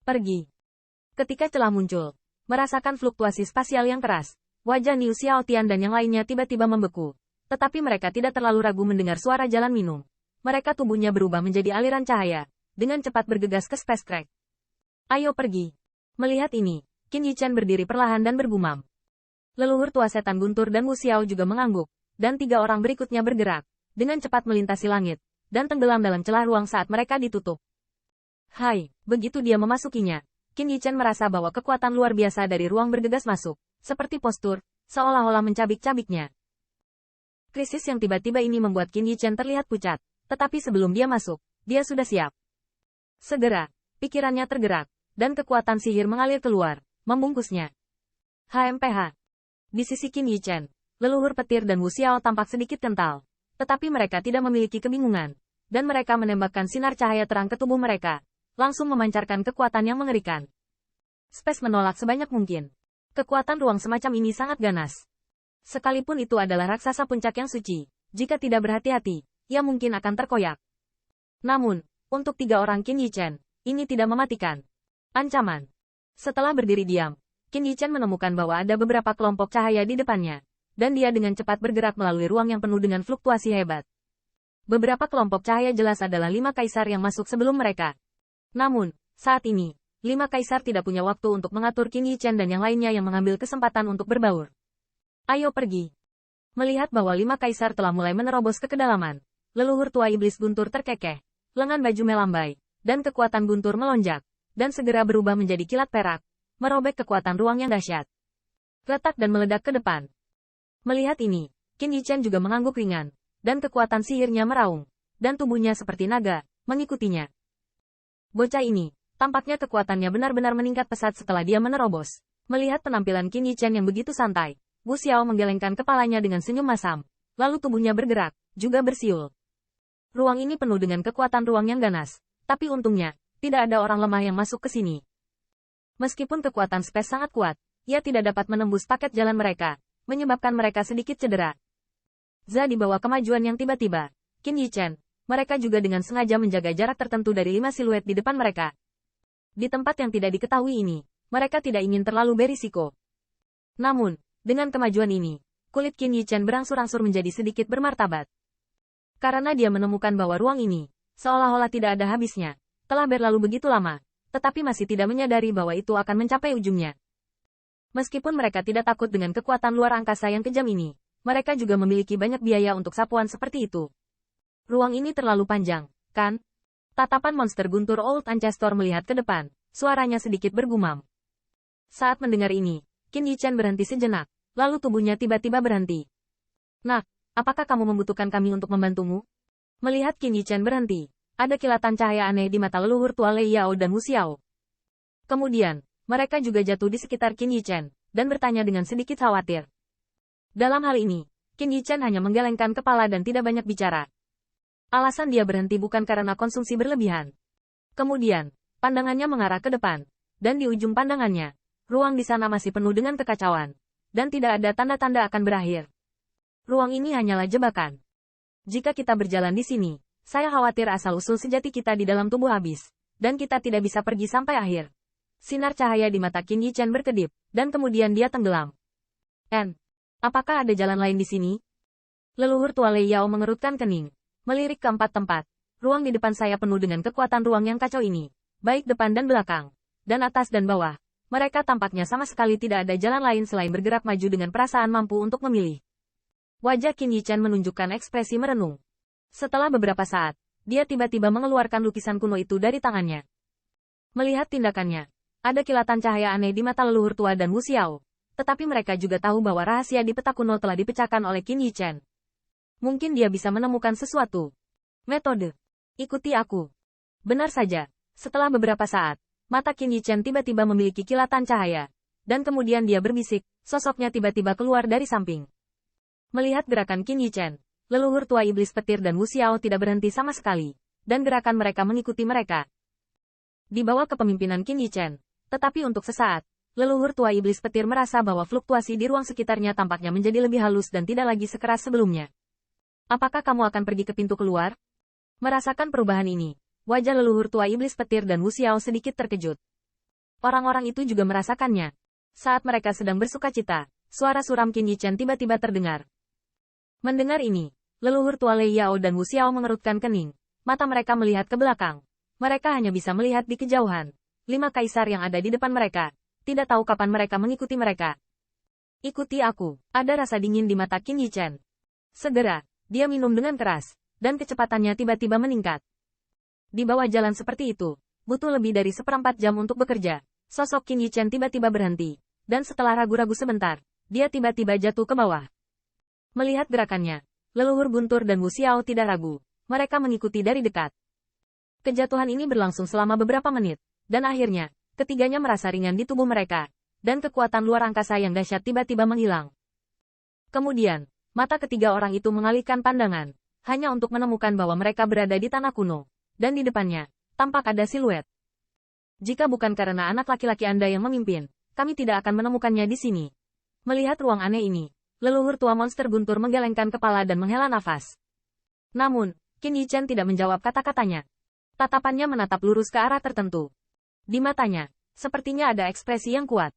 Pergi. Ketika celah muncul, merasakan fluktuasi spasial yang keras, wajah Niu Xiaotian dan yang lainnya tiba-tiba membeku. Tetapi mereka tidak terlalu ragu mendengar suara jalan minum. Mereka tubuhnya berubah menjadi aliran cahaya, dengan cepat bergegas ke Space Crack. Ayo pergi. Melihat ini, Qin Yichen berdiri perlahan dan bergumam. Leluhur tua setan guntur dan Wu Xiao juga mengangguk, dan 3 orang berikutnya bergerak, dengan cepat melintasi langit, dan tenggelam dalam celah ruang saat mereka ditutup. Hai, begitu dia memasukinya, Qin Yichen merasa bahwa kekuatan luar biasa dari ruang bergegas masuk, seperti postur, seolah-olah mencabik-cabiknya. Krisis yang tiba-tiba ini membuat Qin Yichen terlihat pucat, tetapi sebelum dia masuk, dia sudah siap. Segera, pikirannya tergerak, dan kekuatan sihir mengalir keluar, membungkusnya. HMPH. Di sisi Qin Yichen, leluhur petir dan Wu Xiao tampak sedikit kental, tetapi mereka tidak memiliki kebingungan, dan mereka menembakkan sinar cahaya terang ke tubuh mereka, langsung memancarkan kekuatan yang mengerikan. Space menolak sebanyak mungkin. Kekuatan ruang semacam ini sangat ganas. Sekalipun itu adalah raksasa puncak yang suci, jika tidak berhati-hati, ia mungkin akan terkoyak. Namun, untuk 3 orang Qin Yichen, ini tidak mematikan. Ancaman. Setelah berdiri diam, Qin Yichen menemukan bahwa ada beberapa kelompok cahaya di depannya, dan dia dengan cepat bergerak melalui ruang yang penuh dengan fluktuasi hebat. Beberapa kelompok cahaya jelas adalah 5 kaisar yang masuk sebelum mereka. Namun, saat ini, 5 kaisar tidak punya waktu untuk mengatur Qin Yichen dan yang lainnya yang mengambil kesempatan untuk berbaur. Ayo pergi. Melihat bahwa 5 kaisar telah mulai menerobos ke kedalaman, leluhur tua iblis guntur terkekeh, lengan baju melambai, dan kekuatan guntur melonjak, dan segera berubah menjadi kilat perak, merobek kekuatan ruang yang dahsyat. Retak dan meledak ke depan. Melihat ini, Qin Yichen juga mengangguk ringan, dan kekuatan sihirnya meraung, dan tubuhnya seperti naga, mengikutinya. Bocah ini, tampaknya kekuatannya benar-benar meningkat pesat setelah dia menerobos. Melihat penampilan Qin Yichen yang begitu santai, Wu Xiao menggelengkan kepalanya dengan senyum masam, lalu tubuhnya bergerak, juga bersiul. Ruang ini penuh dengan kekuatan ruang yang ganas, tapi untungnya, tidak ada orang lemah yang masuk ke sini. Meskipun kekuatan space sangat kuat, ia tidak dapat menembus paket jalan mereka, menyebabkan mereka sedikit cedera. Di bawah kemajuan yang tiba-tiba, Qin Yichen, mereka juga dengan sengaja menjaga jarak tertentu dari 5 siluet di depan mereka. Di tempat yang tidak diketahui ini, mereka tidak ingin terlalu berisiko. Namun, dengan kemajuan ini, kulit Qin Yichen berangsur-angsur menjadi sedikit bermartabat. Karena dia menemukan bahwa ruang ini, seolah-olah tidak ada habisnya, telah berlalu begitu lama, tetapi masih tidak menyadari bahwa itu akan mencapai ujungnya. Meskipun mereka tidak takut dengan kekuatan luar angkasa yang kejam ini, mereka juga memiliki banyak biaya untuk sapuan seperti itu. Ruang ini terlalu panjang, kan? Tatapan monster guntur Old Ancestor melihat ke depan, suaranya sedikit bergumam. Saat mendengar ini, Qin Yichen berhenti sejenak, lalu tubuhnya tiba-tiba berhenti. Nak, apakah kamu membutuhkan kami untuk membantumu? Melihat Qin Yichen berhenti, ada kilatan cahaya aneh di mata leluhur tua Lei Yao dan Wu Xiao. Kemudian, mereka juga jatuh di sekitar Qin Yichen, dan bertanya dengan sedikit khawatir. Dalam hal ini, Qin Yichen hanya menggelengkan kepala dan tidak banyak bicara. Alasan dia berhenti bukan karena konsumsi berlebihan. Kemudian, pandangannya mengarah ke depan, dan di ujung pandangannya, ruang di sana masih penuh dengan kekacauan, dan tidak ada tanda-tanda akan berakhir. Ruang ini hanyalah jebakan. Jika kita berjalan di sini, saya khawatir asal-usul sejati kita di dalam tubuh habis, dan kita tidak bisa pergi sampai akhir. Sinar cahaya di mata Qin Yichen berkedip, dan kemudian dia tenggelam. Apakah ada jalan lain di sini? Leluhur tua Lei Yao mengerutkan kening, melirik ke 4 tempat. Ruang di depan saya penuh dengan kekuatan ruang yang kacau ini, baik depan dan belakang, dan atas dan bawah. Mereka tampaknya sama sekali tidak ada jalan lain selain bergerak maju dengan perasaan mampu untuk memilih. Wajah Qin Yichen menunjukkan ekspresi merenung. Setelah beberapa saat, dia tiba-tiba mengeluarkan lukisan kuno itu dari tangannya. Melihat tindakannya, ada kilatan cahaya aneh di mata leluhur tua dan Wu Xiao. Tetapi mereka juga tahu bahwa rahasia di peta kuno telah dipecahkan oleh Qin Yichen. Mungkin dia bisa menemukan sesuatu. Metode. Ikuti aku. Benar saja, setelah beberapa saat, mata Qin Yichen tiba-tiba memiliki kilatan cahaya. Dan kemudian dia berbisik, sosoknya tiba-tiba keluar dari samping. Melihat gerakan Qin Yichen, leluhur tua iblis petir dan Wu Xiao tidak berhenti sama sekali, dan gerakan mereka mengikuti mereka. Di bawah kepemimpinan Qin Yichen, tetapi untuk sesaat, leluhur tua iblis petir merasa bahwa fluktuasi di ruang sekitarnya tampaknya menjadi lebih halus dan tidak lagi sekeras sebelumnya. Apakah kamu akan pergi ke pintu keluar? Merasakan perubahan ini, wajah leluhur tua iblis petir dan Wu Xiao sedikit terkejut. Orang-orang itu juga merasakannya. Saat mereka sedang bersukacita, suara suram Qin Yichen tiba-tiba terdengar. Mendengar ini, leluhur tua Lei Yao dan Wu Xiao mengerutkan kening. Mata mereka melihat ke belakang. Mereka hanya bisa melihat di kejauhan 5 kaisar yang ada di depan mereka. Tidak tahu kapan mereka mengikuti mereka. Ikuti aku. Ada rasa dingin di mata Qin Yichen. Segera, dia minum dengan keras, dan kecepatannya tiba-tiba meningkat. Di bawah jalan seperti itu, butuh lebih dari 1/4 jam untuk bekerja. Sosok Qin Yichen tiba-tiba berhenti, dan setelah ragu-ragu sebentar, dia tiba-tiba jatuh ke bawah. Melihat gerakannya, leluhur Guntur dan Wu Xiao tidak ragu. Mereka mengikuti dari dekat. Kejatuhan ini berlangsung selama beberapa menit, dan akhirnya, ketiganya merasa ringan di tubuh mereka, dan kekuatan luar angkasa yang dahsyat tiba-tiba menghilang. Kemudian, mata ketiga orang itu mengalihkan pandangan, hanya untuk menemukan bahwa mereka berada di tanah kuno, dan di depannya, tampak ada siluet. Jika bukan karena anak laki-laki Anda yang memimpin, kami tidak akan menemukannya di sini. Melihat ruang aneh ini, leluhur tua monster Guntur menggelengkan kepala dan menghela nafas. Namun, Qin Yichen tidak menjawab kata-katanya. Tatapannya menatap lurus ke arah tertentu. Di matanya, sepertinya ada ekspresi yang kuat.